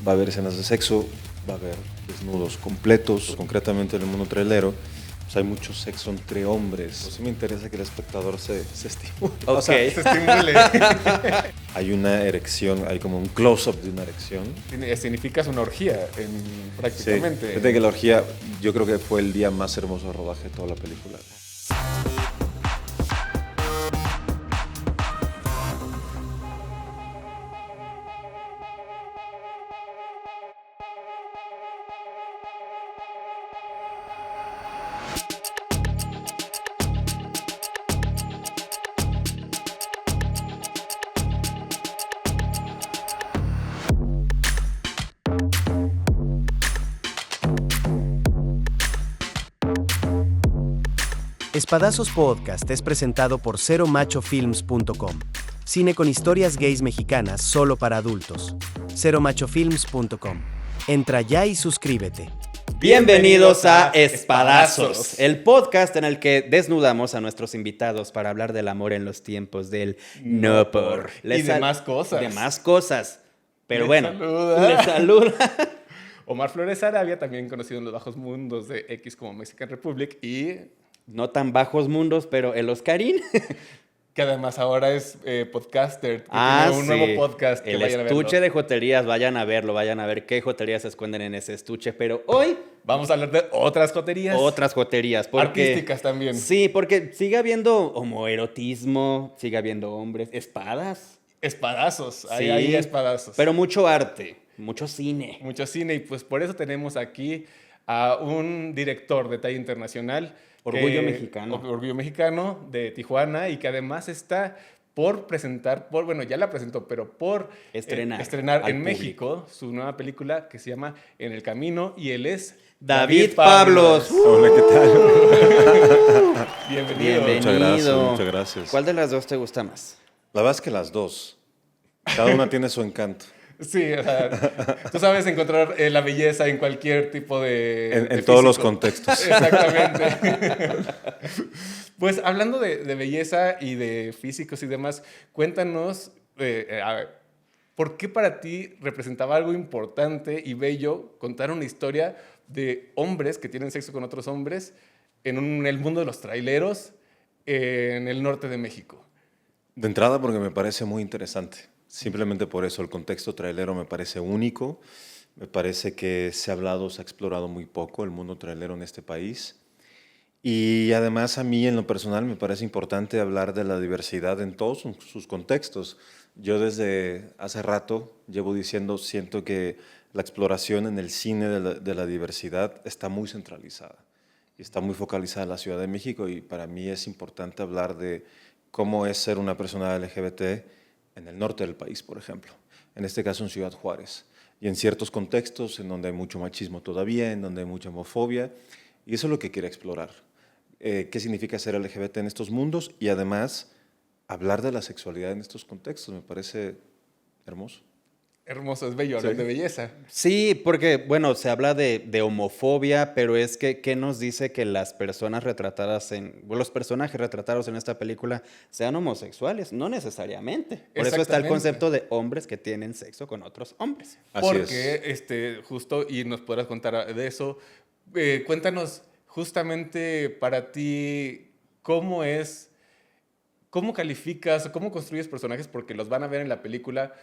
va a haber escenas de sexo, va a haber desnudos completos, concretamente en el mundo trailero. Pues hay mucho sexo entre hombres. Pues sí me interesa que el espectador se estimule. Ok. O sea, Se estimule. hay una erección, hay como un close-up de una erección. Significas una orgía, prácticamente. Sí. Fíjate que la orgía, yo creo que fue el día más hermoso de rodaje de toda la película. Espadazos Podcast es presentado por CeroMachoFilms.com. Cine con historias gays mexicanas solo para adultos. CeroMachoFilms.com. Entra ya y suscríbete. Bienvenidos a Espadazos, el podcast en el que desnudamos a nuestros invitados para hablar del amor en los tiempos del no por. Y demás cosas. Demás cosas. Pero Les bueno, saluda. les saluda. Omar Flores Arabia, también conocido en los bajos mundos de X como Mexican Republic, y No tan bajos mundos, pero el Oscarín. que además ahora es podcaster. Que Ah, tiene un sí. nuevo podcast. Que El vayan a estuche verlo. de joterías, vayan a verlo, vayan a ver qué joterías se esconden en ese estuche. Pero hoy, Vamos a hablar de otras joterías. otras joterías. Porque, Artísticas también. Sí, porque sigue habiendo homoerotismo, sigue habiendo hombres, espadas. Espadazos. Sí, Hay espadazos. Pero mucho arte, mucho cine. Mucho cine. Y pues por eso tenemos aquí a un director de talla internacional. Orgullo mexicano. Orgullo mexicano de Tijuana, y que además está por presentar, bueno, ya la presentó, pero por Estrenar estrenar al en público. México su nueva película que se llama En el Camino, y él es David Pablos. Hola, ¿qué tal? Bienvenido. Bienvenido. Muchas gracias. ¿Cuál de las dos te gusta más? La verdad es que las dos. Cada una tiene su encanto. Sí, o sea, tú sabes encontrar la belleza en cualquier tipo de En de todos los físico. contextos. Exactamente. Pues hablando de belleza y de físicos y demás, cuéntanos, a ver, ¿por qué para ti representaba algo importante y bello contar una historia de hombres que tienen sexo con otros hombres en el mundo de los traileros en el norte de México? De entrada porque me parece muy interesante. Simplemente por eso el contexto trailero me parece único. Me parece que se ha hablado, se ha explorado muy poco el mundo trailero en este país. Y además a mí en lo personal me parece importante hablar de la diversidad en todos sus contextos. Yo desde hace rato llevo diciendo, siento que la exploración en el cine de la diversidad está muy centralizada y está muy focalizada en la Ciudad de México, y para mí es importante hablar de cómo es ser una persona LGBT en el norte del país, por ejemplo. En este caso en Ciudad Juárez. Y en ciertos contextos en donde hay mucho machismo todavía, en donde hay mucha homofobia. Y eso es lo que quiero explorar. ¿Qué significa ser LGBT en estos mundos? Y además, hablar de la sexualidad en estos contextos. Me parece hermoso. Hermoso, es bello hablar Sí. de belleza. Sí, porque, bueno, se habla de homofobia, pero es que, ¿qué nos dice que las personas retratadas los personajes retratados en esta película sean homosexuales? No necesariamente. Por eso está el Exactamente. concepto de hombres que tienen sexo con otros hombres. Así Porque, es. justo, y nos podrás contar de eso, cuéntanos justamente para ti cómo calificas, cómo construyes personajes, porque los van a ver en la película,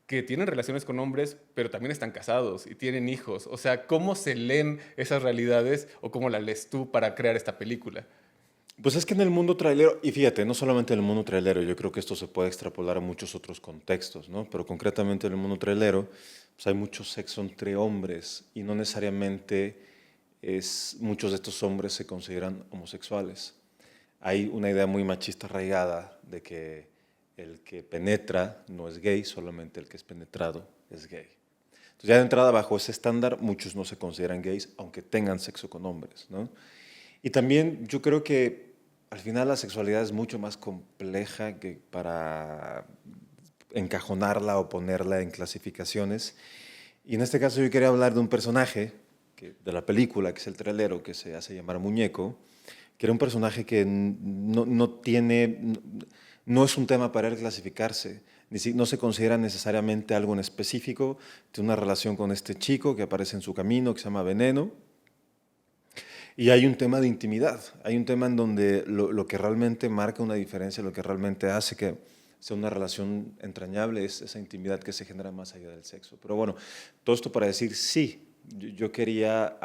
que tienen relaciones con hombres, pero también están casados y tienen hijos. O sea, ¿cómo se leen esas realidades o cómo las lees tú para crear esta película? Pues es que en el mundo trailero, y fíjate, no solamente en el mundo trailero, yo creo que esto se puede extrapolar a muchos otros contextos, ¿no? Pero concretamente en el mundo trailero, pues hay mucho sexo entre hombres y no necesariamente muchos de estos hombres se consideran homosexuales. Hay una idea muy machista arraigada de que el que penetra no es gay, solamente el que es penetrado es gay. Entonces ya de entrada, bajo ese estándar, muchos no se consideran gays, aunque tengan sexo con hombres, ¿no? Y también yo creo que al final la sexualidad es mucho más compleja que para encajonarla o ponerla en clasificaciones. Y en este caso yo quería hablar de un personaje de la película, que es el trailero, que se hace llamar Muñeco, que era un personaje que no es un tema para él clasificarse, no se considera necesariamente algo en específico, tiene una relación con este chico que aparece en su camino, que se llama Veneno. Y hay un tema de intimidad, hay un tema en donde lo que realmente marca una diferencia, lo que realmente hace que sea una relación entrañable es esa intimidad que se genera más allá del sexo. Pero bueno, todo esto para decir, sí, yo quería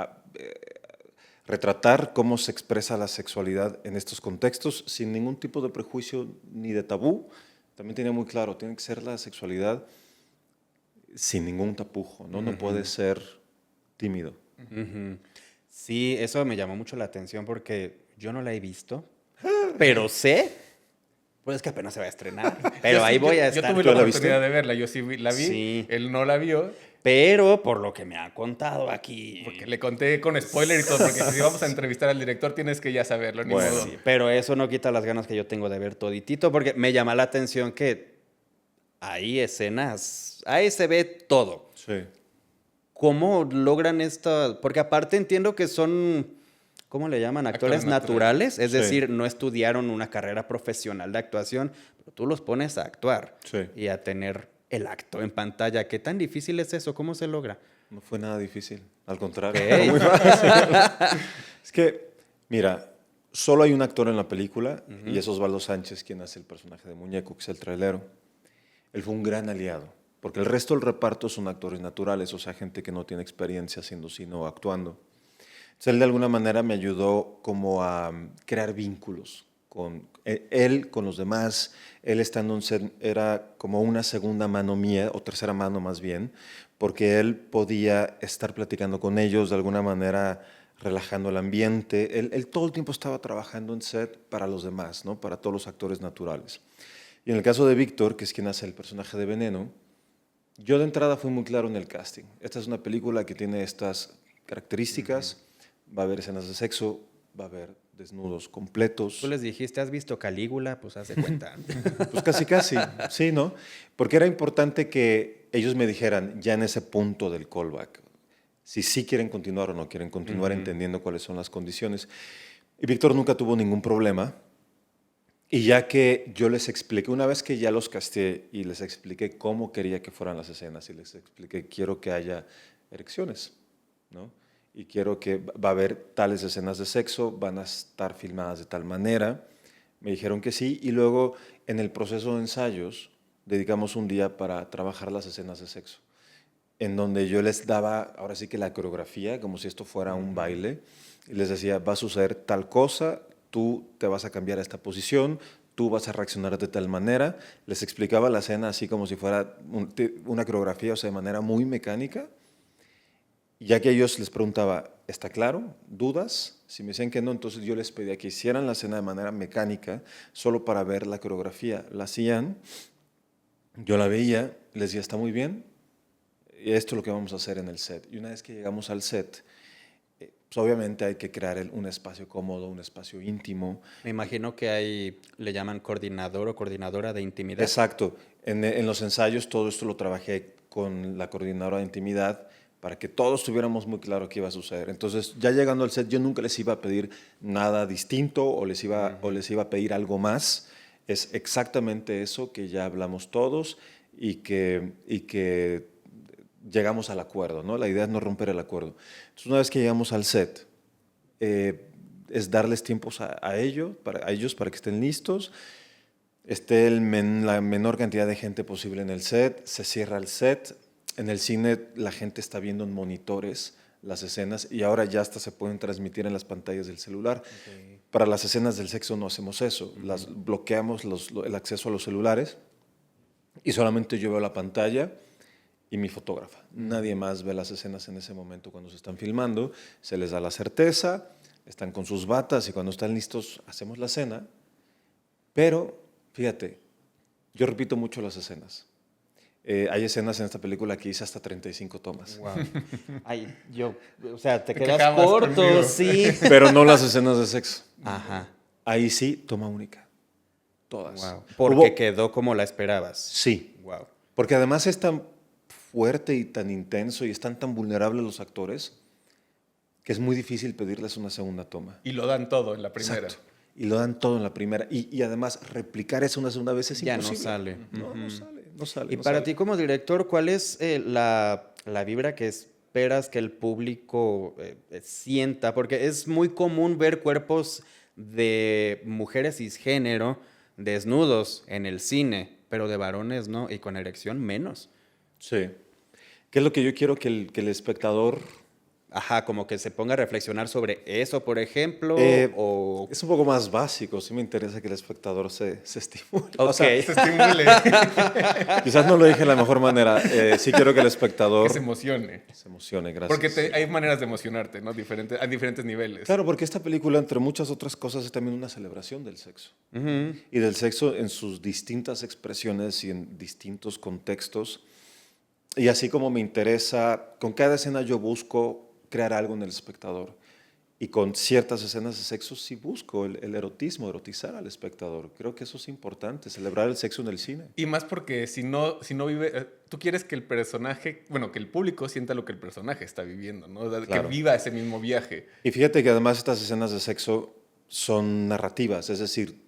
retratar cómo se expresa la sexualidad en estos contextos sin ningún tipo de prejuicio ni de tabú. También tenía muy claro, tiene que ser la sexualidad sin ningún tapujo, ¿no? No puede ser tímido. Sí, eso me llamó mucho la atención porque yo no la he visto, pero sé, pues es que apenas se va a estrenar, pero ahí voy a estar. Yo tuve ¿Tú la la oportunidad viste? de verla, yo sí la vi, Sí. él no la vio, Pero por lo que me han contado aquí. porque le conté con spoiler y todo, porque si vamos a entrevistar al director tienes que ya saberlo, ni Bueno, modo. Sí, pero eso no quita las ganas que yo tengo de ver toditito, porque me llama la atención que hay escenas, ahí se ve todo. Sí. ¿Cómo logran esta? Porque aparte entiendo que son, ¿cómo le llaman? Actores Actores naturales, es Sí. decir, no estudiaron una carrera profesional de actuación, pero tú los pones a actuar Sí. y a tener el acto en pantalla. ¿Qué tan difícil es eso? ¿Cómo se logra? No fue nada difícil, al contrario. Ok. Fue muy fácil. Es que, mira, solo hay un actor en la película y es Osvaldo Sánchez quien hace el personaje de Muñeco, que es el trailero. Él fue un gran aliado, porque el resto del reparto son actores naturales, o sea, gente que no tiene experiencia haciendo cine o actuando. Entonces, él de alguna manera me ayudó como a crear vínculos con él, con los demás. Él estando en set era como una segunda mano mía, o tercera mano más bien, porque él podía estar platicando con ellos de alguna manera, relajando el ambiente. Él todo el tiempo estaba trabajando en set para los demás, ¿no? Para todos los actores naturales. Y en el caso de Víctor, que es quien hace el personaje de Veneno, yo de entrada fui muy claro en el casting. Esta es una película que tiene estas características, va a haber escenas de sexo, va a haber desnudos completos. Tú les dijiste, ¿has visto Calígula? Pues haz de cuenta. Pues casi, sí, ¿no? Porque era importante que ellos me dijeran ya en ese punto del callback, si sí quieren continuar o no quieren continuar, entendiendo cuáles son las condiciones. Y Víctor nunca tuvo ningún problema. Y ya que yo les expliqué, una vez que ya los casté y les expliqué cómo quería que fueran las escenas y les expliqué, quiero que haya erecciones, ¿no? Y quiero que va a haber tales escenas de sexo, van a estar filmadas de tal manera. Me dijeron que sí y luego en el proceso de ensayos dedicamos un día para trabajar las escenas de sexo, en donde yo les daba ahora sí que la coreografía, como si esto fuera un baile, y les decía, va a suceder tal cosa, tú te vas a cambiar a esta posición, tú vas a reaccionar de tal manera. Les explicaba la escena así como si fuera una coreografía, o sea, de manera muy mecánica. Ya que a ellos les preguntaba, ¿está claro? ¿Dudas? Si me decían que no, entonces yo les pedía que hicieran la escena de manera mecánica, solo para ver la coreografía. La hacían, yo la veía, les decía, está muy bien, y esto es lo que vamos a hacer en el set. Y una vez que llegamos al set, pues obviamente hay que crear un espacio cómodo, un espacio íntimo. Me imagino que hay, le llaman coordinador o coordinadora de intimidad. Exacto. En los ensayos todo esto lo trabajé con la coordinadora de intimidad para que todos tuviéramos muy claro qué iba a suceder. Entonces, ya llegando al set, yo nunca les iba a pedir nada distinto o les iba a pedir algo más. Es exactamente eso que ya hablamos todos y que llegamos al acuerdo, ¿no? La idea es no romper el acuerdo. Entonces, una vez que llegamos al set, es darles tiempos a ellos para que estén listos, esté la menor cantidad de gente posible en el set, se cierra el set. En el cine la gente está viendo en monitores las escenas y ahora ya hasta se pueden transmitir en las pantallas del celular. Okay. Para las escenas del sexo no hacemos eso, bloqueamos el acceso a los celulares y solamente yo veo la pantalla y mi fotógrafa. Nadie más ve las escenas en ese momento cuando se están filmando, se les da la certeza, están con sus batas y cuando están listos hacemos la escena, pero fíjate, yo repito mucho las escenas. Hay escenas en esta película que hice hasta 35 tomas. Wow. Ay, o sea, te quedas corto, conmigo. Sí. Pero no las escenas de sexo. Ajá. Ahí sí, toma única. Todas. Wow. Porque quedó como la esperabas. Sí. Wow. Porque además es tan fuerte y tan intenso y están tan vulnerables los actores que es muy difícil pedirles una segunda toma. Y lo dan todo en la primera. Exacto. Y lo dan todo en la primera. Y además replicar eso una segunda vez es ya imposible. No sale. No sale. no sale. Y no para sale. ti como director, ¿cuál es la vibra que esperas que el público sienta? Porque es muy común ver cuerpos de mujeres cisgénero desnudos en el cine, pero de varones no, y con erección menos. Sí. ¿Qué es lo que yo quiero que el espectador... Ajá, como que se ponga a reflexionar sobre eso, por ejemplo, o... Es un poco más básico, sí me interesa que el espectador se estimule. Ok. O sea, Se estimule, quizás no lo dije de la mejor manera. Sí quiero que el espectador que se emocione. se emocione, gracias. Porque hay maneras de emocionarte, ¿no? A diferentes niveles. Claro, porque esta película, entre muchas otras cosas, es también una celebración del sexo. Ujú. Y del sexo en sus distintas expresiones y en distintos contextos. Y así como me interesa, con cada escena yo busco crear algo en el espectador. Y con ciertas escenas de sexo sí busco el erotismo, erotizar al espectador. Creo que eso es importante, celebrar el sexo en el cine. Y más porque si no vive, tú quieres que el personaje, bueno, que el público sienta lo que el personaje está viviendo, ¿no? O sea, Claro. que viva ese mismo viaje. Y fíjate que además estas escenas de sexo son narrativas, es decir,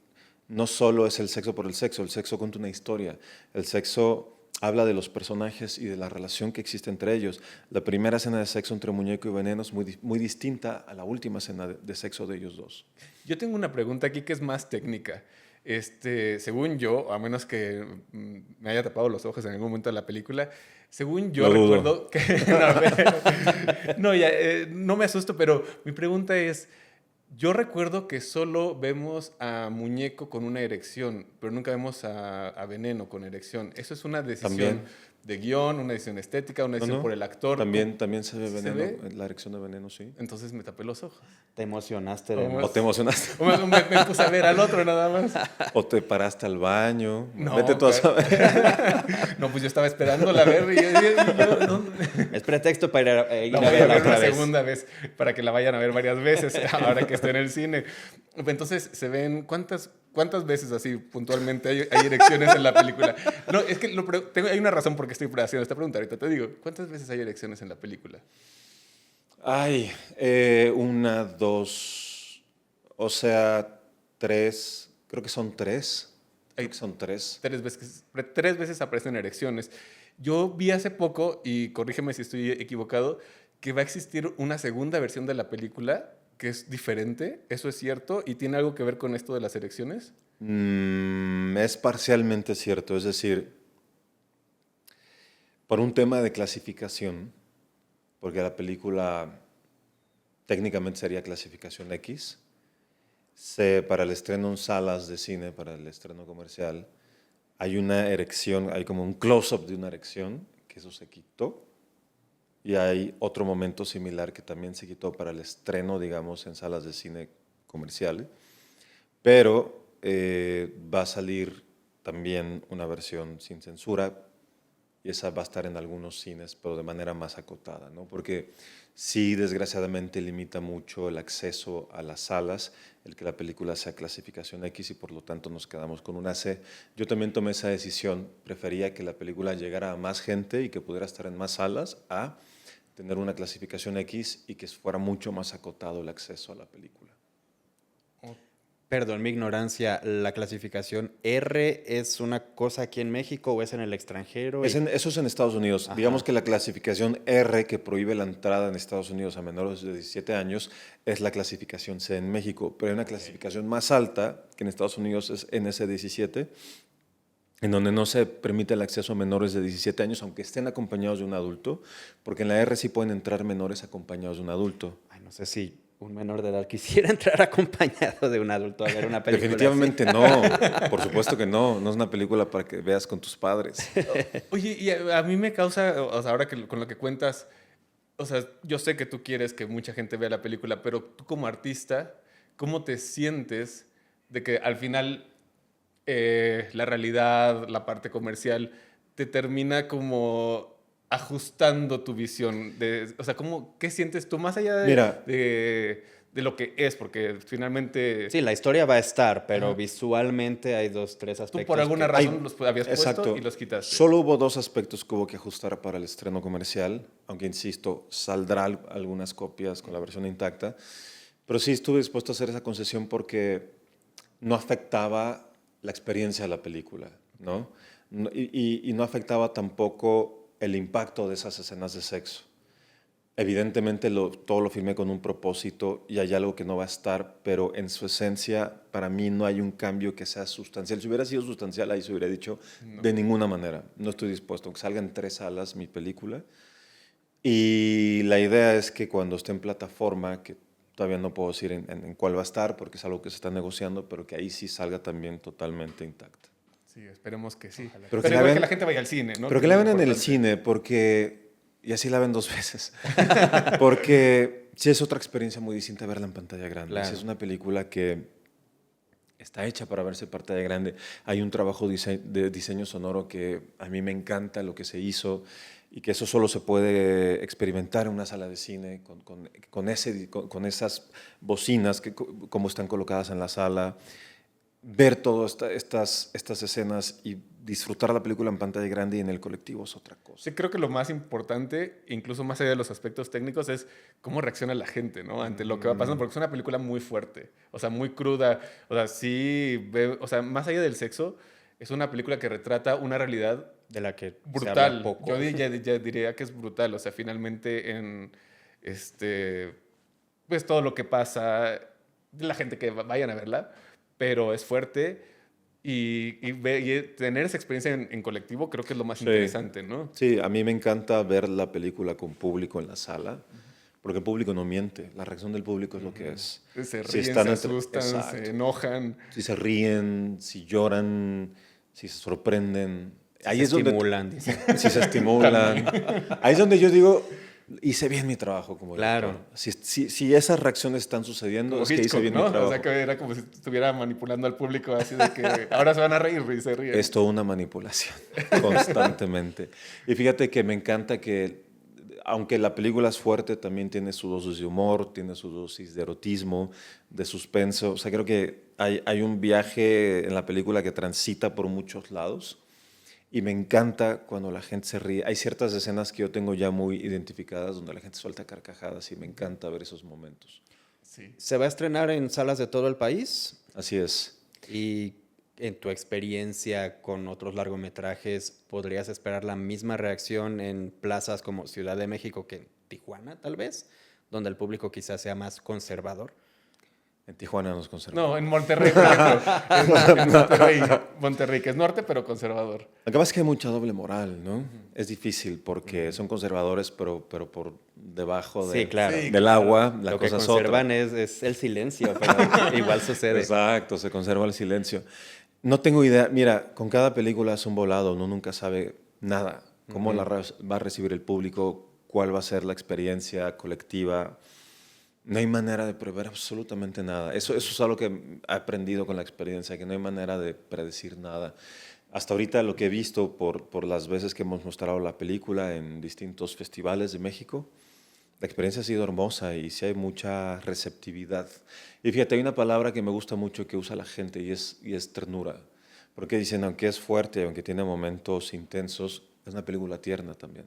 no solo es el sexo por el sexo cuenta una historia. El sexo habla de los personajes y de la relación que existe entre ellos. La primera escena de sexo entre muñeco y veneno es muy distinta a la última escena de sexo de ellos dos. Yo tengo una pregunta aquí que es más técnica. Según yo, a menos que me haya tapado los ojos en algún momento de la película, según yo Lo dudo. recuerdo que... no me asusto, pero mi pregunta es, yo recuerdo que solo vemos a Muñeco con una erección, pero nunca vemos a Veneno con erección. ¿Eso es una decisión También. de guión, una decisión estética, una decisión No, no. por el actor? También se ve ¿Se veneno, ve? la erección de veneno, sí. Entonces me tapé los ojos. Te emocionaste de ¿Cómo más. O te emocionaste, O me puse a ver al otro nada más. o te paraste al baño. No, Vete tú a saber. No, pues yo estaba esperándola a ver. ¿Dónde? Es pretexto para ir La a voy a verla ver otra una vez. segunda vez para que la vayan a ver varias veces ahora que esté en el cine. Entonces, se ven ¿cuántas veces así puntualmente hay erecciones en la película? No, es que hay una razón por qué estoy haciendo esta pregunta. Ahorita te digo, ¿cuántas veces hay erecciones en la película? Ay, una, dos, o sea, tres, creo que son tres. Creo que son tres. 3 veces aparecen erecciones. Yo vi hace poco, y corrígeme si estoy equivocado, que va a existir una segunda versión de la película que es diferente. ¿Eso es cierto? ¿Y tiene algo que ver con esto de las erecciones? Es parcialmente cierto, es decir, por un tema de clasificación, porque la película técnicamente sería clasificación X, para el estreno en salas de cine, para el estreno comercial, hay una erección, hay como un close-up de una erección, que eso se quitó, y hay otro momento similar que también se quitó para el estreno, digamos, en salas de cine comercial, pero va a salir también una versión sin censura, y esa va a estar en algunos cines, pero de manera más acotada, ¿no? Porque sí, desgraciadamente, limita mucho el acceso a las salas, el que la película sea clasificación X y por lo tanto nos quedamos con una C. Yo también tomé esa decisión, prefería que la película llegara a más gente y que pudiera estar en más salas, a tener una clasificación X y que fuera mucho más acotado el acceso a la película. Perdón mi ignorancia, ¿la clasificación R es una cosa aquí en México o es en el extranjero? Eso es en Estados Unidos. Ajá. Digamos que la clasificación R, que prohíbe la entrada en Estados Unidos a menores de 17 años, es la clasificación C en México. Pero hay una clasificación más alta, que en Estados Unidos es NC-17, en donde no se permite el acceso a menores de 17 años, aunque estén acompañados de un adulto, porque en la R sí pueden entrar menores acompañados de un adulto. Ay, no sé si un menor de edad quisiera entrar acompañado de un adulto a ver una película. Definitivamente no, por supuesto que no. No es una película para que veas con tus padres. Oye, y a mí me causa, o sea, ahora que con lo que cuentas, o sea, yo sé que tú quieres que mucha gente vea la película, pero tú como artista, ¿cómo te sientes de que al final la realidad, la parte comercial, te termina como ajustando tu visión? O sea, ¿qué sientes tú más allá Mira. de lo que es? Porque finalmente Sí, la historia va a estar, pero Ajá. visualmente hay 2, 3 aspectos. tú por alguna que- razón los habías Exacto. puesto y los quitaste. Solo hubo dos aspectos que hubo que ajustar para el estreno comercial, aunque insisto, saldrá algunas copias con la versión intacta. Pero sí estuve dispuesto a hacer esa concesión porque no afectaba la experiencia de la película, ¿no? Y no afectaba tampoco el impacto de esas escenas de sexo. Evidentemente todo lo filmé con un propósito y hay algo que no va a estar, pero en su esencia para mí no hay un cambio que sea sustancial. Si hubiera sido sustancial ahí se hubiera dicho de ninguna manera. No estoy dispuesto, aunque salga en 3 salas mi película. Y la idea es que cuando esté en plataforma, que todavía no puedo decir en cuál va a estar porque es algo que se está negociando, pero que ahí sí salga también totalmente intacta. Sí, esperemos que sí. Pero Pero igual que la gente vaya al cine, ¿no? Pero que la vean en el cine porque... Y así la ven 2 veces. Porque sí es otra experiencia muy distinta verla en pantalla grande. Claro. Sí es una película que está hecha para verse en pantalla grande. Hay un trabajo de diseño sonoro que a mí me encanta lo que se hizo y que eso solo se puede experimentar en una sala de cine con esas bocinas como están colocadas en la sala. Ver todas estas escenas y disfrutar la película en pantalla grande y en el colectivo es otra cosa. Sí, creo que lo más importante, incluso más allá de los aspectos técnicos, es cómo reacciona la gente, ¿no? Ante lo que va pasando, porque es una película muy fuerte, o sea, muy cruda. O sea, o sea, más allá del sexo, es una película que retrata una realidad De la que se brutal. habla poco. Yo ya diría que es brutal. O sea, finalmente pues todo lo que pasa, la gente que vayan a verla, pero es fuerte y tener esa experiencia en colectivo creo que es lo más Sí. interesante, ¿no? Sí, a mí me encanta ver la película con público en la sala, porque el público no miente, la reacción del público es lo que es. Se Si ríen, están se entre- asustan, Exacto. se enojan. Si se ríen, si lloran, si se sorprenden. Se estimulan, dice. Si se estimulan. Ahí es donde yo digo, hice bien mi trabajo como Claro. director. Si esas reacciones están sucediendo, Como es que hice Hitchcock, bien ¿no? mi trabajo. O sea, que era como si estuviera manipulando al público así de que ahora se van a reír y se ríen. Es toda una manipulación, constantemente. Y fíjate que me encanta que, aunque la película es fuerte, también tiene su dosis de humor, tiene su dosis de erotismo, de suspenso. O sea, creo que hay un viaje en la película que transita por muchos lados. Y me encanta cuando la gente se ríe. Hay ciertas escenas que yo tengo ya muy identificadas donde la gente suelta carcajadas y me encanta ver esos momentos. Sí. Se va a estrenar en salas de todo el país. Así es. Y en tu experiencia con otros largometrajes, ¿podrías esperar la misma reacción en plazas como Ciudad de México que en Tijuana, tal vez? Donde el público quizás sea más conservador. En Tijuana nos conservamos. No, en Monterrey, por ejemplo. Monterrey, que es norte, pero conservador. Lo que pasa es que hay mucha doble moral, ¿no? Es difícil porque son conservadores, pero por debajo Sí, claro. Sí, del agua, la Lo que cosa es otra. conservan es el silencio, pero igual sucede. Exacto, se conserva el silencio. No tengo idea. Mira, con cada película es un volado, uno nunca sabe nada. Cómo va a recibir el público, cuál va a ser la experiencia colectiva. No hay manera de prever absolutamente nada. Eso es algo que he aprendido con la experiencia, que no hay manera de predecir nada. Hasta ahorita lo que he visto por las veces que hemos mostrado la película en distintos festivales de México, la experiencia ha sido hermosa y sí hay mucha receptividad. Y fíjate, hay una palabra que me gusta mucho que usa la gente y es ternura. Porque dicen, aunque es fuerte, aunque tiene momentos intensos, es una película tierna también.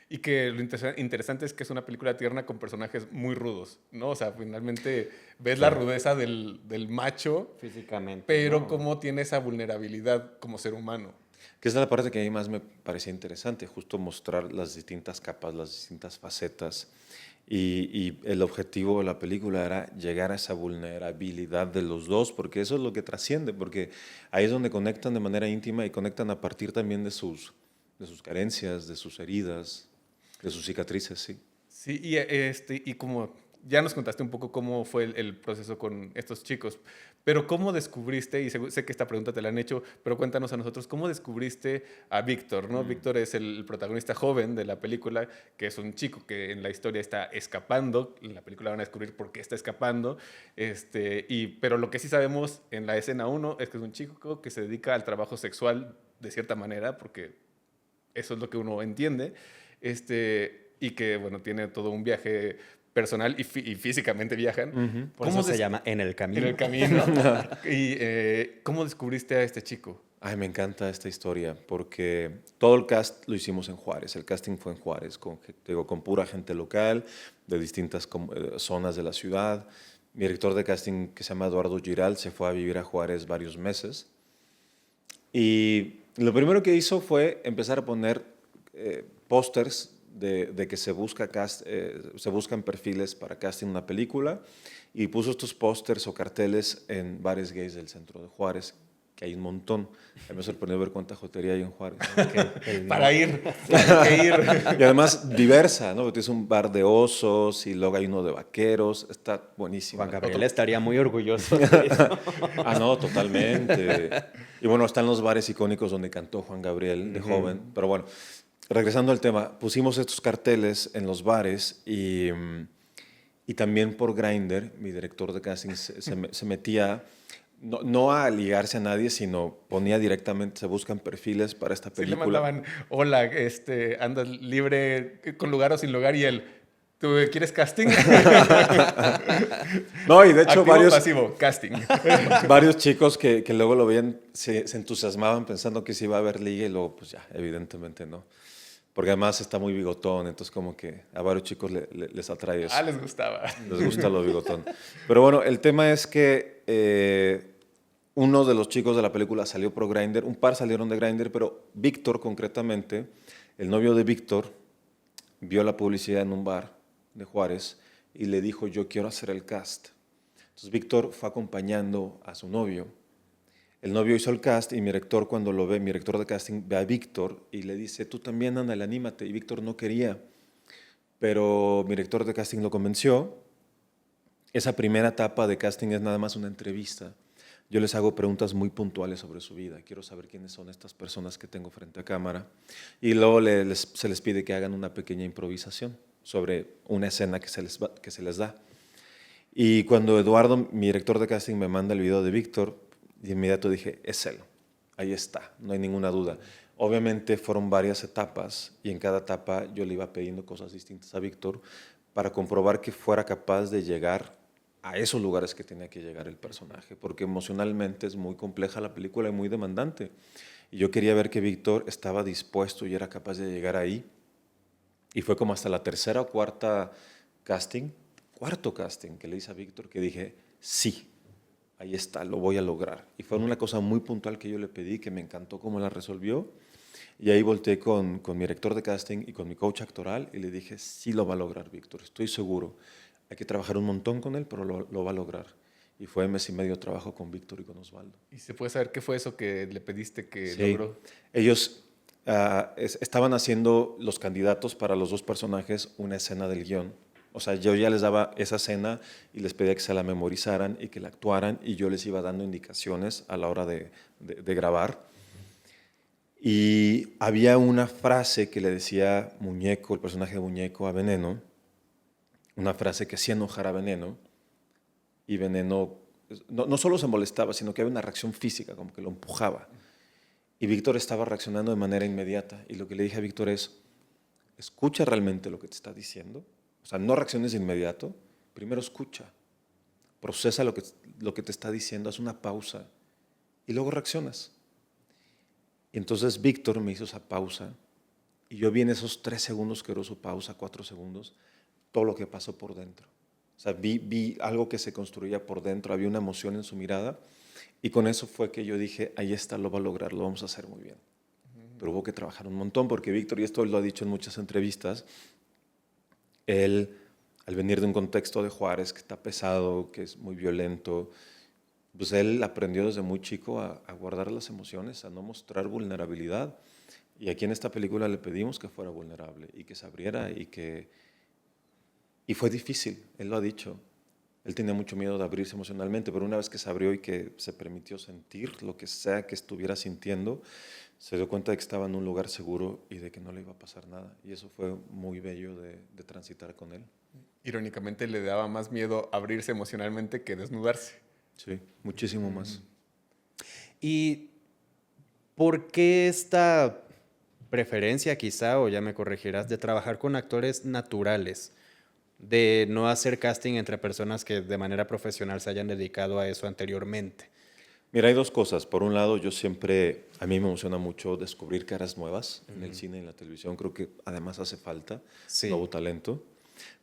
Y que lo interesante es que es una película tierna con personajes muy rudos, ¿no? O sea, finalmente ves la rudeza del macho, Físicamente. pero ¿no? cómo tiene esa vulnerabilidad como ser humano. Que esa es la parte que a mí más me parecía interesante, justo mostrar las distintas capas, las distintas facetas. Y el objetivo de la película era llegar a esa vulnerabilidad de los dos, porque eso es lo que trasciende, porque ahí es donde conectan de manera íntima y conectan a partir también de sus carencias, de sus heridas, de sus cicatrices, sí. Sí, y como ya nos contaste un poco cómo fue el proceso con estos chicos, pero ¿cómo descubriste, y sé que esta pregunta te la han hecho, pero cuéntanos a nosotros, ¿cómo descubriste a Víctor, ¿no? Víctor es el protagonista joven de la película, que es un chico que en la historia está escapando, en la película van a descubrir por qué está escapando, pero lo que sí sabemos en la escena 1 es que es un chico que se dedica al trabajo sexual de cierta manera, porque eso es lo que uno entiende, y que, bueno, tiene todo un viaje personal y físicamente viajan. Por eso se llama En el Camino. En el camino. ¿Y cómo descubriste a este chico? Ay, me encanta esta historia, porque todo el cast lo hicimos en Juárez, el casting fue en Juárez, con pura gente local, de distintas zonas de la ciudad. Mi director de casting, que se llama Eduardo Giral, se fue a vivir a Juárez varios meses. Y Lo primero que hizo fue empezar a poner pósters de que se buscan perfiles para casting una película y puso estos pósters o carteles en bares gays del centro de Juárez, que hay un montón. A mí me sorprendió ver cuánta jotería hay en Juárez. Para ir, hay que ir. Y además diversa, ¿no? Tienes un bar de osos y luego hay uno de vaqueros. Está buenísimo. Juan Gabriel estaría muy orgulloso de eso. Ah, no, totalmente. Y bueno, están los bares icónicos donde cantó Juan Gabriel de joven. Pero bueno, regresando al tema, pusimos estos carteles en los bares y también por Grindr, mi director de casting se metía, no a ligarse a nadie, sino ponía directamente, se buscan perfiles para esta Sí, le película. mandaban, hola, andas libre con lugar o sin lugar, y él, ¿tú quieres casting? No, y de hecho Activo o pasivo, casting. varios chicos que luego lo veían se entusiasmaban pensando que sí iba a haber liga y luego pues ya, evidentemente no. Porque además está muy bigotón, entonces como que a varios chicos les atrae eso. Les gustaba. Les gusta lo bigotón. Pero bueno, el tema es que uno de los chicos de la película salió por Grindr, un par salieron de Grindr, pero Víctor concretamente, el novio de Víctor, vio la publicidad en un bar de Juárez y le dijo, yo quiero hacer el cast. Entonces Víctor fue acompañando a su novio. El novio hizo el cast y mi director cuando lo ve, mi director de casting ve a Víctor y le dice, tú también, ándale, anímate. Y Víctor no quería, pero mi director de casting lo convenció. Esa primera etapa de casting es nada más una entrevista. Yo les hago preguntas muy puntuales sobre su vida. Quiero saber quiénes son estas personas que tengo frente a cámara. Y luego se les pide que hagan una pequeña improvisación sobre una escena que se les da. Y cuando Eduardo, mi director de casting, me manda el video de Víctor, de inmediato dije, es él. Ahí está, no hay ninguna duda. Obviamente fueron varias etapas y en cada etapa yo le iba pidiendo cosas distintas a Víctor para comprobar que fuera capaz de llegar a esos lugares que tenía que llegar el personaje, porque emocionalmente es muy compleja la película y muy demandante. Y yo quería ver que Víctor estaba dispuesto y era capaz de llegar ahí. Y fue como hasta la tercera o cuarto casting que le hice a Víctor que dije, sí, ahí está, lo voy a lograr. Y fue una cosa muy puntual que yo le pedí, que me encantó cómo la resolvió. Y ahí volteé con mi director de casting y con mi coach actoral y le dije, sí lo va a lograr, Víctor, estoy seguro. Hay que trabajar un montón con él, pero lo va a lograr. Y fue mes y medio de trabajo con Víctor y con Osvaldo. ¿Y se puede saber qué fue eso que le pediste que Sí. logró? Ellos estaban haciendo los candidatos para los dos personajes una escena del guión. O sea, yo ya les daba esa escena y les pedía que se la memorizaran y que la actuaran y yo les iba dando indicaciones a la hora de grabar. Y había una frase que le decía Muñeco, el personaje de Muñeco, a Veneno, una frase que hacía enojar a Veneno, y Veneno no solo se molestaba, sino que había una reacción física, como que lo empujaba. Y Víctor estaba reaccionando de manera inmediata, y lo que le dije a Víctor es, escucha realmente lo que te está diciendo, o sea, no reacciones de inmediato, primero escucha, procesa lo que te está diciendo, haz una pausa, y luego reaccionas. Y entonces Víctor me hizo esa pausa, y yo vi en esos 3 segundos que duró su pausa, 4 segundos, todo lo que pasó por dentro. O sea, vi algo que se construía por dentro, había una emoción en su mirada, y con eso fue que yo dije, ahí está, lo va a lograr, lo vamos a hacer muy bien. Pero hubo que trabajar un montón, porque Víctor, y esto lo ha dicho en muchas entrevistas, él, al venir de un contexto de Juárez, que está pesado, que es muy violento, pues él aprendió desde muy chico a guardar las emociones, a no mostrar vulnerabilidad. Y aquí en esta película le pedimos que fuera vulnerable y que se abriera y fue difícil, él lo ha dicho. Él tenía mucho miedo de abrirse emocionalmente, pero una vez que se abrió y que se permitió sentir lo que sea que estuviera sintiendo, se dio cuenta de que estaba en un lugar seguro y de que no le iba a pasar nada. Y eso fue muy bello de transitar con él. Irónicamente le daba más miedo abrirse emocionalmente que desnudarse. Sí, muchísimo más. ¿Y por qué esta preferencia quizá, o ya me corregirás, de trabajar con actores naturales? De no hacer casting entre personas que de manera profesional se hayan dedicado a eso anteriormente. Mira, hay dos cosas. Por un lado, a mí me emociona mucho descubrir caras nuevas en el cine y en la televisión. Creo que además hace falta nuevo talento.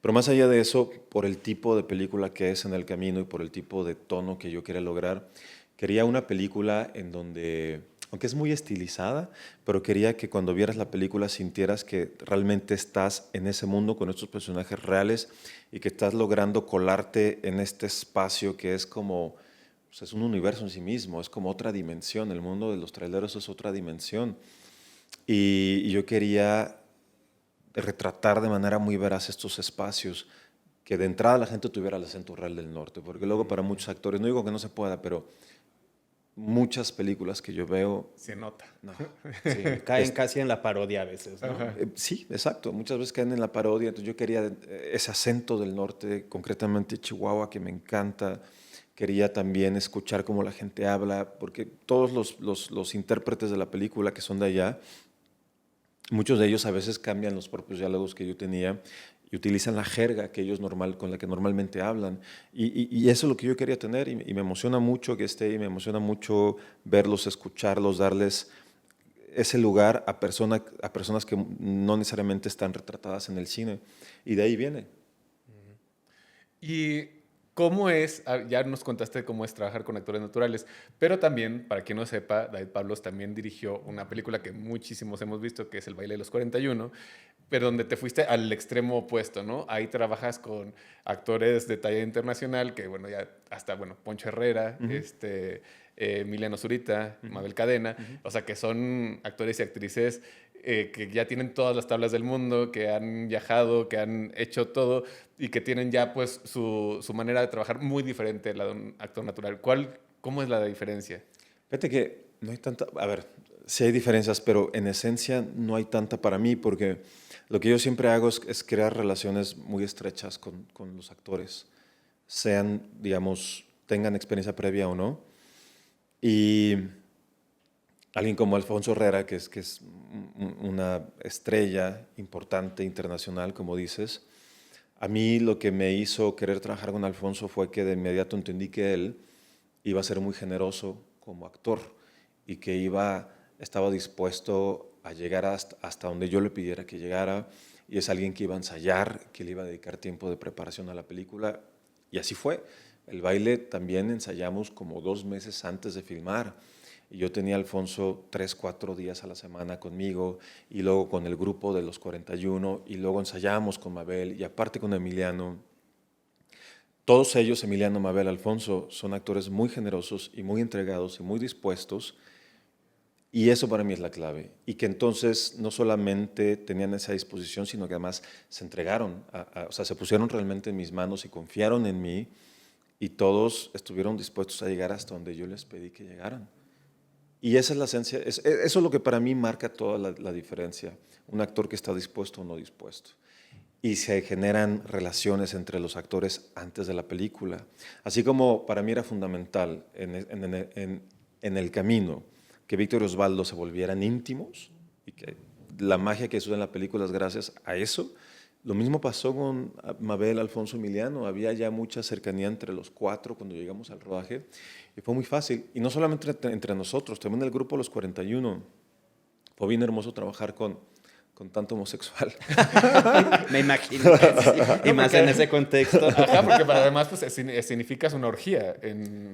Pero más allá de eso, por el tipo de película que es En el Camino y por el tipo de tono que yo quería lograr, quería una película en donde aunque es muy estilizada, pero quería que cuando vieras la película sintieras que realmente estás en ese mundo con estos personajes reales y que estás logrando colarte en este espacio que es como, pues es un universo en sí mismo, es como otra dimensión, el mundo de los traileros es otra dimensión. Y yo quería retratar de manera muy veraz estos espacios, que de entrada la gente tuviera el acento real del norte, porque luego para muchos actores, no digo que no se pueda, pero muchas películas que yo veo... Se nota. No, Sí, caen casi en la parodia a veces, ¿no? sí, exacto, muchas veces caen en la parodia, entonces yo quería ese acento del norte, concretamente Chihuahua, que me encanta. Quería también escuchar cómo la gente habla, porque todos los intérpretes de la película que son de allá, muchos de ellos a veces cambian los propios diálogos que yo tenía y utilizan la jerga que ellos con la que normalmente hablan. Y eso es lo que yo quería tener y me emociona mucho que esté y me emociona mucho verlos, escucharlos, darles ese lugar a personas que no necesariamente están retratadas en el cine. Y de ahí viene. ¿Y cómo es? Ya nos contaste cómo es trabajar con actores naturales, pero también, para quien no sepa, David Pablos también dirigió una película que muchísimos hemos visto, que es El baile de los 41, pero donde te fuiste al extremo opuesto, ¿no? Ahí trabajas con actores de talla internacional, que bueno, ya hasta, bueno, Poncho Herrera, Emiliano Zurita, Mabel Cadena, o sea, que son actores y actrices que ya tienen todas las tablas del mundo, que han viajado, que han hecho todo y que tienen ya pues su manera de trabajar muy diferente a la de un actor natural. ¿Cómo es la diferencia? Fíjate que no hay tanta, a ver, sí hay diferencias, pero en esencia no hay tanta para mí, porque lo que yo siempre hago es crear relaciones muy estrechas con los actores, sean, digamos, tengan experiencia previa o no. Y alguien como Alfonso Herrera, que es una estrella importante internacional, como dices, a mí lo que me hizo querer trabajar con Alfonso fue que de inmediato entendí que él iba a ser muy generoso como actor y que estaba dispuesto a llegar hasta donde yo le pidiera que llegara, y es alguien que iba a ensayar, que le iba a dedicar tiempo de preparación a la película, y así fue. El baile también ensayamos como 2 meses antes de filmar, y yo tenía a Alfonso 3, 4 días a la semana conmigo, y luego con el grupo de los 41, y luego ensayábamos con Mabel, y aparte con Emiliano. Todos ellos, Emiliano, Mabel, Alfonso, son actores muy generosos y muy entregados y muy dispuestos, y eso para mí es la clave. Y que entonces no solamente tenían esa disposición, sino que además se entregaron, o sea, se pusieron realmente en mis manos y confiaron en mí, y todos estuvieron dispuestos a llegar hasta donde yo les pedí que llegaran. Y esa es la esencia, eso es lo que para mí marca toda la diferencia, un actor que está dispuesto o no dispuesto. Y se generan relaciones entre los actores antes de la película. Así como para mí era fundamental en el camino que Víctor y Osvaldo se volvieran íntimos, y que la magia que hizo en la película es gracias a eso. Lo mismo pasó con Mabel, Alfonso, Emiliano. Había ya mucha cercanía entre los 4 cuando llegamos al rodaje, y fue muy fácil. Y no solamente entre nosotros, también el grupo Los 41. Fue bien hermoso trabajar con tanto homosexual. Me imagino que sí. Y más en ese contexto. Ajá, porque además pues, significas una orgía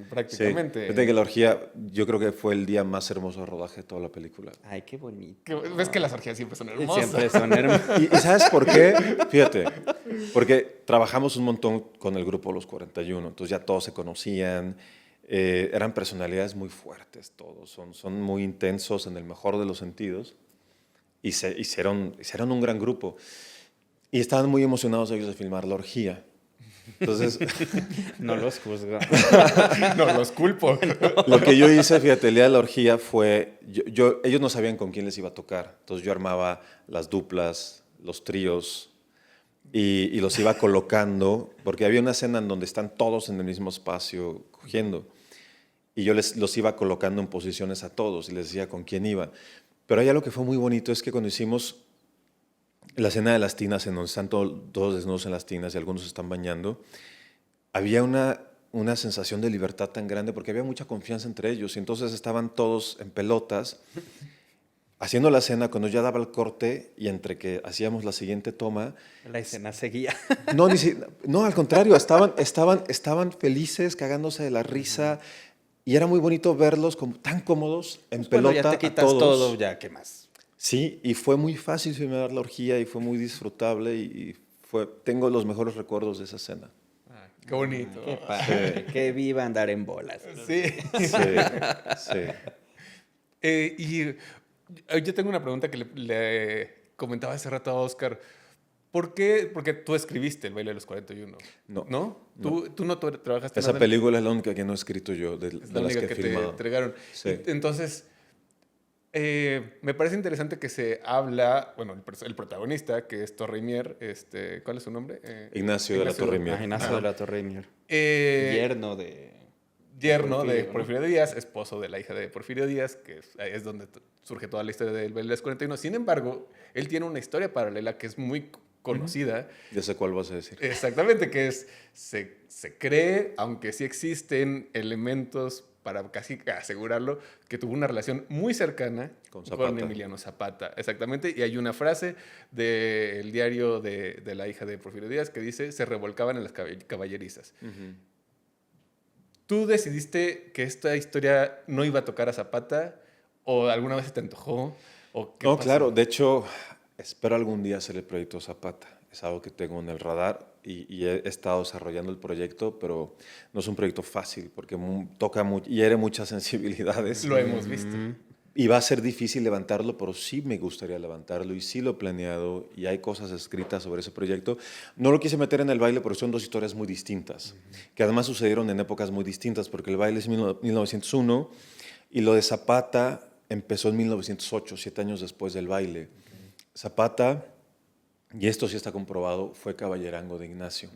prácticamente. Sí, fíjate que la orgía, yo creo que fue el día más hermoso de rodaje de toda la película. Ay, qué bonito. Ves que las orgías siempre son hermosas. Siempre son hermosas. ¿Y sabes por qué? Fíjate, porque trabajamos un montón con el grupo Los 41, entonces ya todos se conocían, eran personalidades muy fuertes todos, son muy intensos en el mejor de los sentidos, y se hicieron un gran grupo. Y estaban muy emocionados ellos de filmar la orgía. Entonces, no los juzgo. No los culpo. Lo que yo hice, fíjate, el día de la orgía fue, ellos no sabían con quién les iba a tocar, entonces yo armaba las duplas, los tríos, y los iba colocando, porque había una escena en donde están todos en el mismo espacio cogiendo, y yo los iba colocando en posiciones a todos y les decía con quién iba. Pero hay algo que fue muy bonito, es que cuando hicimos la escena de las tinas, en donde están todos desnudos en las tinas y algunos se están bañando, había una sensación de libertad tan grande porque había mucha confianza entre ellos, y entonces estaban todos en pelotas haciendo la escena. Cuando ya daba el corte y entre que hacíamos la siguiente toma, La escena seguía. no, al contrario, estaban felices, cagándose de la risa. Y era muy bonito verlos como tan cómodos, en Pues bueno, pelota ya te quitas a todos. todo, ya, ¿qué más? Sí, y fue muy fácil filmar la orgía y fue muy disfrutable tengo los mejores recuerdos de esa escena. Ay, qué bonito. Qué padre, que viva andar en bolas. Sí. Sí, sí. Y yo tengo una pregunta que le comentaba hace rato a Oscar. ¿Por qué? Porque tú escribiste El baile de los 41. No. ¿No? Tú no trabajaste Esa nada. película es la única que no he escrito yo, de Es la las única que he que te filmado. entregaron. Sí. Entonces, me parece interesante que se habla, bueno, el protagonista, que es Torremier, ¿cuál es su nombre? Ignacio de la Torre Mier. Ignacio de la Torre Mier. Eh, Yerno de... yerno de Porfirio, ¿no? Porfirio Díaz, esposo de la hija de Porfirio Díaz, que es donde surge toda la historia del baile de los 41. Sin embargo, él tiene una historia paralela que es muy conocida. Ya sé cuál vas a decir. Exactamente, que es, se cree, aunque sí existen elementos para casi asegurarlo, que tuvo una relación muy cercana Con Zapata. Emiliano Zapata. Exactamente, y hay una frase del diario de la hija de Porfirio Díaz que dice, se revolcaban en las caballerizas. Ujú. ¿Tú decidiste que esta historia no iba a tocar a Zapata? ¿O alguna vez se te antojó? ¿O qué No, pasó? claro. De hecho, espero algún día hacer el proyecto Zapata. Es algo que tengo en el radar y he estado desarrollando el proyecto, pero no es un proyecto fácil porque toca hiere muchas sensibilidades. Lo hemos visto. Y va a ser difícil levantarlo, pero sí me gustaría levantarlo y sí lo he planeado y hay cosas escritas sobre ese proyecto. No lo quise meter en el baile porque son dos historias muy distintas, que además sucedieron en épocas muy distintas, porque el baile es 1901 y lo de Zapata empezó en 1908, 7 años después del baile. Zapata, y esto sí está comprobado, fue caballerango de Ignacio.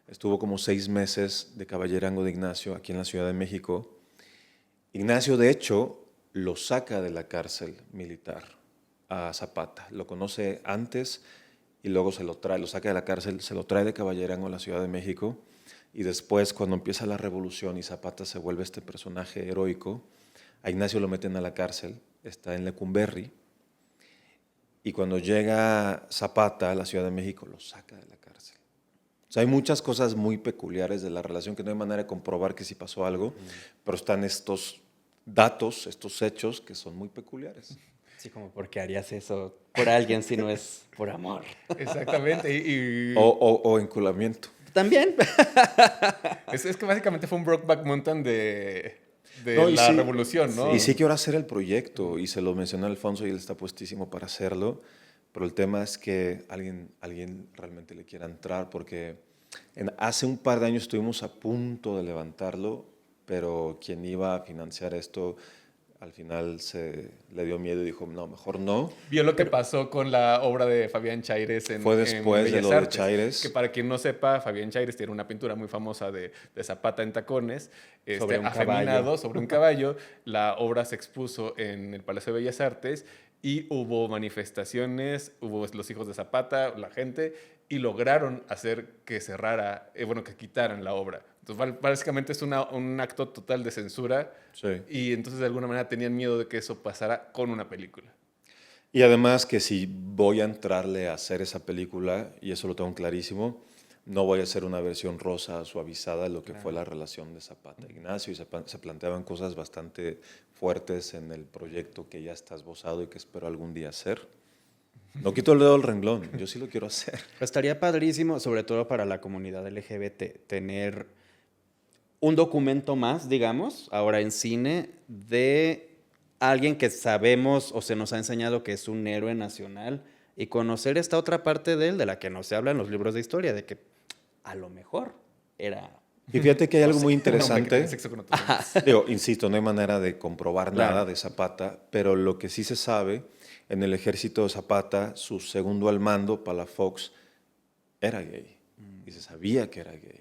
Estuvo como 6 meses de caballerango de Ignacio aquí en la Ciudad de México. Ignacio, de hecho, lo saca de la cárcel militar a Zapata. Lo conoce antes y luego se lo trae, lo saca de la cárcel, se lo trae de caballerango a la Ciudad de México. Y después, cuando empieza la revolución y Zapata se vuelve este personaje heroico, a Ignacio lo meten a la cárcel, está en Lecumberri. Y cuando llega Zapata a la Ciudad de México, lo saca de la cárcel. O sea, hay muchas cosas muy peculiares de la relación que no hay manera de comprobar que sí pasó algo, pero están estos datos, estos hechos que son muy peculiares. Sí, como, ¿por qué harías eso por alguien si no es por amor? Exactamente. O enculamiento. También. Es que básicamente fue un Brokeback Mountain de No, y la sí, revolución, ¿no? Y sí quiero hacer el proyecto, y se lo mencionó Alfonso y él está puestísimo para hacerlo, pero el tema es que alguien realmente le quiera entrar, porque hace un par de años estuvimos a punto de levantarlo, pero quien iba a financiar esto al final le dio miedo y dijo, no, mejor no. Vio lo que pasó con la obra de Fabián Chaires en Fue después en de lo Bellas de Artes, Chaires. que para quien no sepa, Fabián Chaires tiene una pintura muy famosa de Zapata en tacones, Sobre un afeminado caballo. sobre un caballo. La obra se expuso en el Palacio de Bellas Artes y hubo manifestaciones, hubo los hijos de Zapata, la gente, y lograron hacer que cerrara, que quitaran la obra. Entonces, básicamente es un acto total de censura. Sí. Y entonces de alguna manera tenían miedo de que eso pasara con una película. Y además que si voy a entrarle a hacer esa película, y eso lo tengo clarísimo, no voy a hacer una versión rosa suavizada de lo que fue la relación de Zapata e Ignacio, y se planteaban cosas bastante fuertes en el proyecto que ya está esbozado y que espero algún día hacer. No quito el dedo del renglón, yo sí lo quiero hacer. Estaría padrísimo, sobre todo para la comunidad LGBT, tener un documento más, digamos, ahora en cine, de alguien que sabemos o se nos ha enseñado que es un héroe nacional y conocer esta otra parte de él, de la que no se habla en los libros de historia, de que a lo mejor era... Y fíjate que hay algo muy Un hombre que tiene interesante. sexo con otros hombres. Digo, insisto, no hay manera de comprobar Claro. nada de Zapata, pero lo que sí se sabe, en el ejército de Zapata, su segundo al mando, Palafox, era gay. Y se sabía que era gay.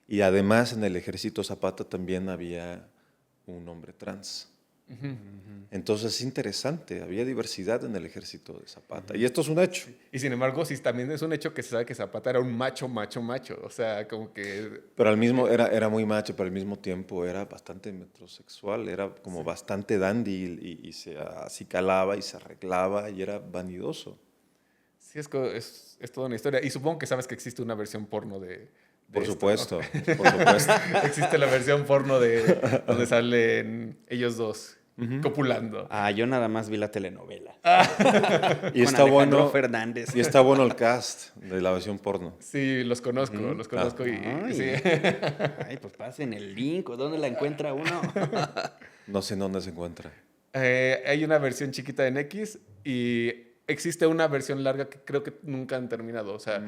Y además en el ejército Zapata también había un hombre trans. Entonces es interesante, había diversidad en el ejército de Zapata. Y esto es un hecho. Y sin embargo, sí, también es un hecho que se sabe que Zapata era un macho. O sea, como que... Pero al mismo, era muy macho, pero al mismo tiempo era bastante metrosexual, era como bastante dandy y se acicalaba y se arreglaba y era vanidoso. Sí, es toda una historia. Y supongo que sabes que existe una versión porno de Por esto, supuesto, ¿no? por supuesto. Existe la versión porno de donde salen ellos dos copulando. Ah, yo nada más vi la telenovela. Y Con está Alejandro bueno. Fernández. Y está bueno el cast de la versión porno. Sí, los conozco y Ay. sí. Ay, pues pasen el link. ¿O dónde la encuentra uno? No sé en dónde se encuentra. Hay una versión chiquita en X y existe una versión larga que creo que nunca han terminado. O sea,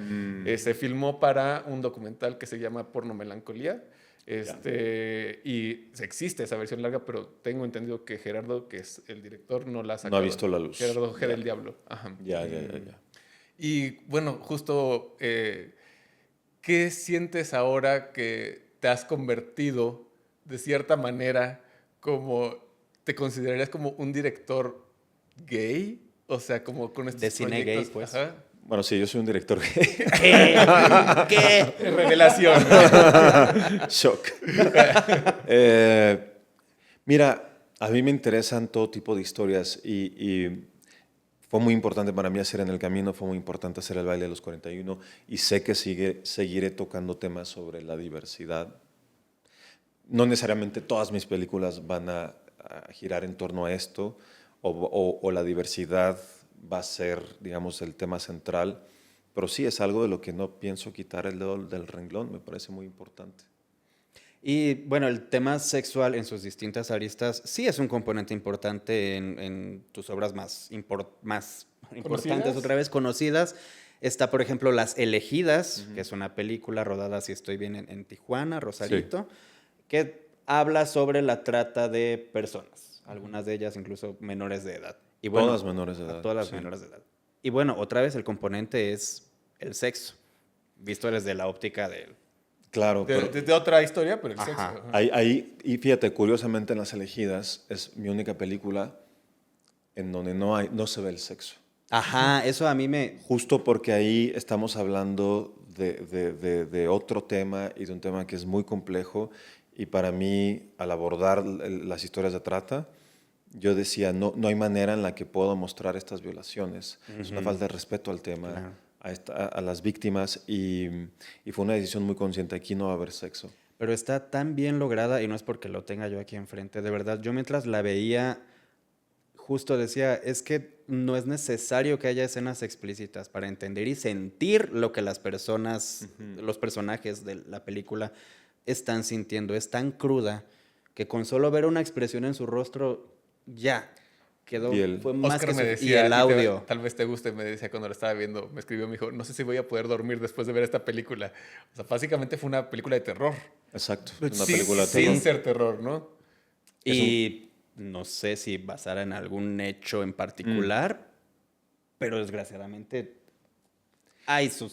se filmó para un documental que se llama Porno Melancolía. Y existe esa versión larga, pero tengo entendido que Gerardo, que es el director, no la ha sacado. No ha visto la luz. Gerardo G. del Diablo. Ajá. Ya. Y bueno, justo, ¿qué sientes ahora que te has convertido de cierta manera como, te considerarías como un director gay? O sea, como con estos De cine gay, proyectos, pues. ajá. Bueno, sí, yo soy un director. ¿Qué? Revelación. Shock. Mira, a mí me interesan todo tipo de historias y fue muy importante para mí hacer En el Camino, fue muy importante hacer El Baile de los 41 y sé que seguiré tocando temas sobre la diversidad. No necesariamente todas mis películas van a girar en torno a esto o la diversidad va a ser, digamos, el tema central, pero sí es algo de lo que no pienso quitar el dedo del renglón, me parece muy importante. Y bueno, el tema sexual en sus distintas aristas sí es un componente importante en tus obras más importantes, otra vez conocidas. Está, por ejemplo, Las Elegidas, que es una película rodada, si estoy bien, en Tijuana, Rosarito, que habla sobre la trata de personas, algunas de ellas incluso menores de edad. Y bueno, Todas menores de edad. Todas menores de edad. Y bueno, otra vez el componente es el sexo, visto desde la óptica del... Claro, pero De otra historia, pero el Ajá. sexo. Ajá. y fíjate, curiosamente en Las Elegidas es mi única película en donde no se ve el sexo. Ajá, eso a mí me... Justo porque ahí estamos hablando de otro tema y de un tema que es muy complejo y para mí al abordar las historias de trata, yo decía, no hay manera en la que puedo mostrar estas violaciones. Es una falta de respeto al tema, Claro. a las víctimas y fue una decisión muy consciente. Aquí no va a haber sexo. Pero está tan bien lograda y no es porque lo tenga yo aquí enfrente. De verdad, yo mientras la veía, justo decía, es que no es necesario que haya escenas explícitas para entender y sentir lo que las personas, los personajes de la película están sintiendo. Es tan cruda que con solo ver una expresión en su rostro, ya quedó. Fue más Oscar que me y decía, el audio. tal vez te guste, me decía cuando lo estaba viendo, me escribió, me dijo, no sé si voy a poder dormir después de ver esta película. O sea, básicamente fue una película de terror. Exacto. Pues Una sí, película de sin terror. ser terror, ¿no? Y no sé si basara en algún hecho en particular, pero desgraciadamente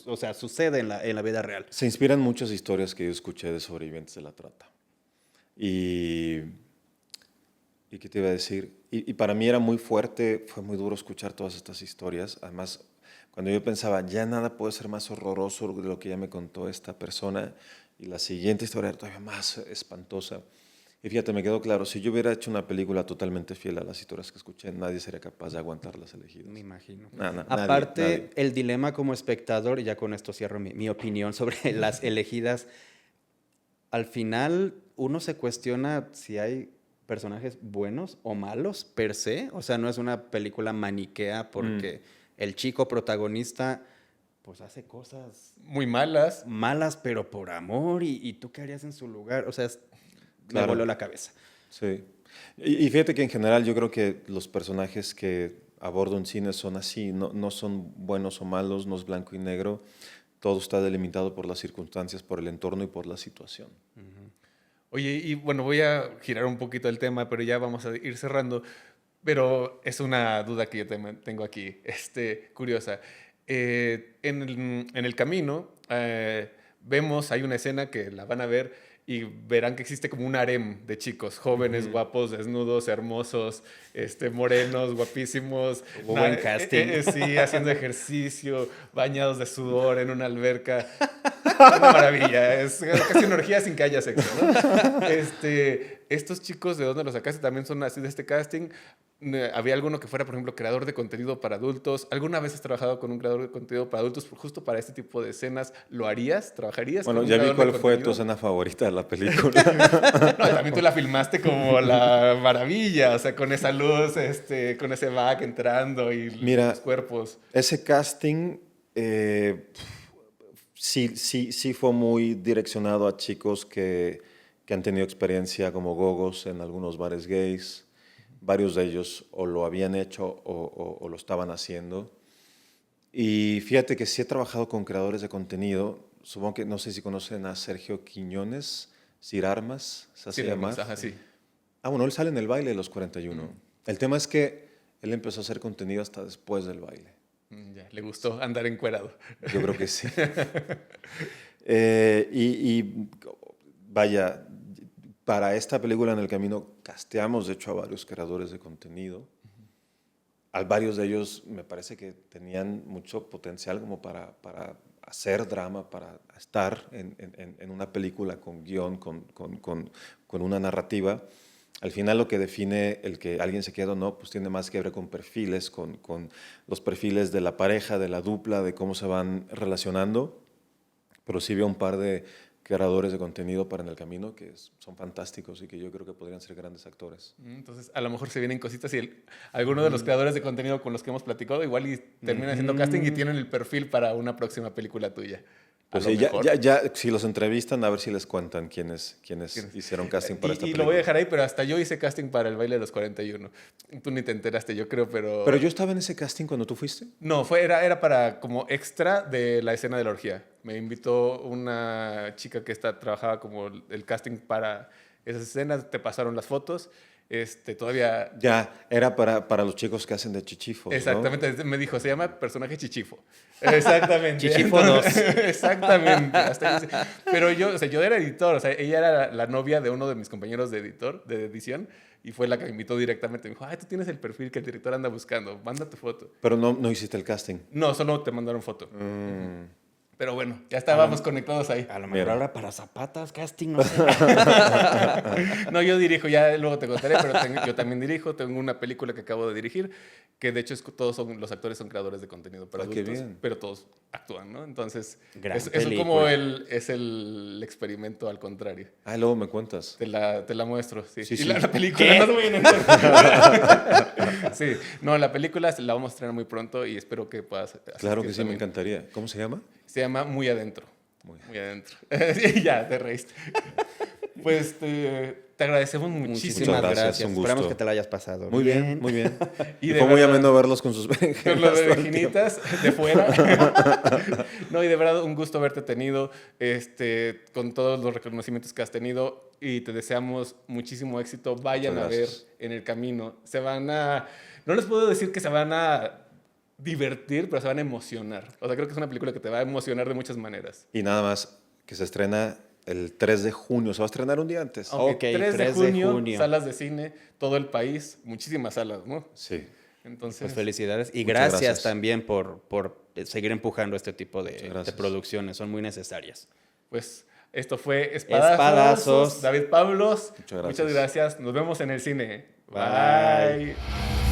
o sea, sucede en la vida real. Se inspiran muchas historias que yo escuché de sobrevivientes de la trata. ¿Y qué te iba a decir? Y para mí era muy fuerte, fue muy duro escuchar todas estas historias. Además, cuando yo pensaba, ya nada puede ser más horroroso de lo que ya me contó esta persona, y la siguiente historia era todavía más espantosa. Y fíjate, me quedó claro, si yo hubiera hecho una película totalmente fiel a las historias que escuché, nadie sería capaz de aguantar Las Elegidas. Me imagino. Nadie, Aparte, nadie. el dilema como espectador, y ya con esto cierro mi opinión sobre Las Elegidas, al final uno se cuestiona si hay personajes buenos o malos per se. O sea, no es una película maniquea porque el chico protagonista pues hace cosas Muy malas. malas, pero por amor. ¿Y tú qué harías en su lugar? O sea, me Claro. voló la cabeza. Sí. Y fíjate que en general yo creo que los personajes que abordo en cine son así, no son buenos o malos, no es blanco y negro, todo está delimitado por las circunstancias, por el entorno y por la situación. Oye, y bueno, voy a girar un poquito el tema, pero ya vamos a ir cerrando. Pero es una duda que yo tengo aquí, curiosa. En el camino vemos, hay una escena que la van a ver y verán que existe como un harem de chicos jóvenes, guapos, desnudos, hermosos, morenos, guapísimos. Hubo buen casting. Sí, haciendo ejercicio, bañados de sudor en una alberca. Una maravilla. Es casi una orgía sin que haya sexo, ¿no? Estos chicos, ¿de dónde los sacaste? También son así de este casting. ¿Había alguno que fuera, por ejemplo, creador de contenido para adultos? ¿Alguna vez has trabajado con un creador de contenido para adultos justo para este tipo de escenas? ¿Lo harías? ¿Trabajarías Bueno, con un ya vi creador de cuál fue tu contenido? escena favorita de la película. No, también tú la filmaste como la maravilla, o sea, con esa luz, con ese back entrando y Mira, los cuerpos. Ese casting sí fue muy direccionado a chicos que han tenido experiencia como gogos en algunos bares gays. Varios de ellos o lo habían hecho o lo estaban haciendo. Y fíjate que sí he trabajado con creadores de contenido. Supongo que, no sé si conocen a Sergio Quiñones, Sir Armas, ¿se Sí, llama? ajá, sí. Ah, bueno, él sale en el baile de los 41. El tema es que él empezó a hacer contenido hasta después del baile. Ya, le gustó andar encuerado. Yo creo que sí. Y vaya, para esta película En el Camino casteamos, de hecho, a varios creadores de contenido. A varios de ellos me parece que tenían mucho potencial como para hacer drama, para estar en una película con guión, con una narrativa. Al final lo que define el que alguien se quede o no, pues tiene más que ver con perfiles, con los perfiles de la pareja, de la dupla, de cómo se van relacionando. Pero sí veo un par de creadores de contenido para En el Camino que son fantásticos y que yo creo que podrían ser grandes actores. Entonces, a lo mejor se vienen cositas y alguno de los creadores de contenido con los que hemos platicado igual y terminan haciendo casting y tienen el perfil para una próxima película tuya. Pues A lo sí, mejor. si los entrevistan, a ver si les cuentan quiénes hicieron casting para esta Y película. lo voy a dejar ahí, pero hasta yo hice casting para el baile de los 41. Tú ni te enteraste, yo creo, pero... Pero yo estaba en ese casting cuando tú fuiste. No, era para como extra de la escena de la orgía. Me invitó una chica que trabajaba como el casting para esas escenas, te pasaron las fotos. Todavía... Ya, era para los chicos que hacen de chichifos, ¿no? Exactamente, me dijo, se llama personaje chichifo. Exactamente. Chichifo 2. Exactamente. Pero yo, o sea, yo era editor, o sea, ella era la novia de uno de mis compañeros de edición, y fue la que me invitó directamente. Me dijo, ay, tú tienes el perfil que el director anda buscando, manda tu foto. Pero no hiciste el casting. No, solo te mandaron foto. Pero bueno, ya estábamos conectados ahí. A lo mejor Mira. ahora para zapatas, casting, no sé. No, yo dirijo, ya luego te contaré, pero yo también dirijo. Tengo una película que acabo de dirigir, que de hecho los actores son creadores de contenido para qué adultos, bien. pero todos actúan, ¿no? Entonces, Gran es película. como es el experimento al contrario. Ah, luego me cuentas. Te la muestro, sí. Sí, Y sí. la película, no te voy a inventar. Sí, no, la película la vamos a estrenar muy pronto y espero que puedas Claro que asistir sí, me también. encantaría. ¿Cómo se llama? Se llama Muy Adentro. Muy Adentro. Ya, te reíste. Pues te agradecemos muchísimo. Muchas gracias, un gusto. Esperamos que te la hayas pasado. Muy bien, muy bien. Y Y de fue muy verdad- ameno verlos con sus Con berenjenas. lo de todo el tiempo. Virginitas de fuera. No, y de verdad, un gusto haberte tenido, con todos los reconocimientos que has tenido, y te deseamos muchísimo éxito. Vayan Muchas a ver gracias. En el Camino. No les puedo decir que se van a divertir, pero se van a emocionar. O sea, creo que es una película que te va a emocionar de muchas maneras. Y nada más, que se estrena el 3 de junio. Se va a estrenar un día antes. Aunque Ok, 3 de 3 de junio, junio. salas de cine, todo el país, muchísimas salas, ¿no? Sí. Entonces, Pues felicidades y Muchas gracias, gracias. también por seguir empujando este tipo Muchas de gracias. producciones, son muy necesarias. pues esto fue Espadazos. Espadazos. David Pablos. Muchas gracias. Muchas gracias. Nos vemos en el cine. Bye. Bye.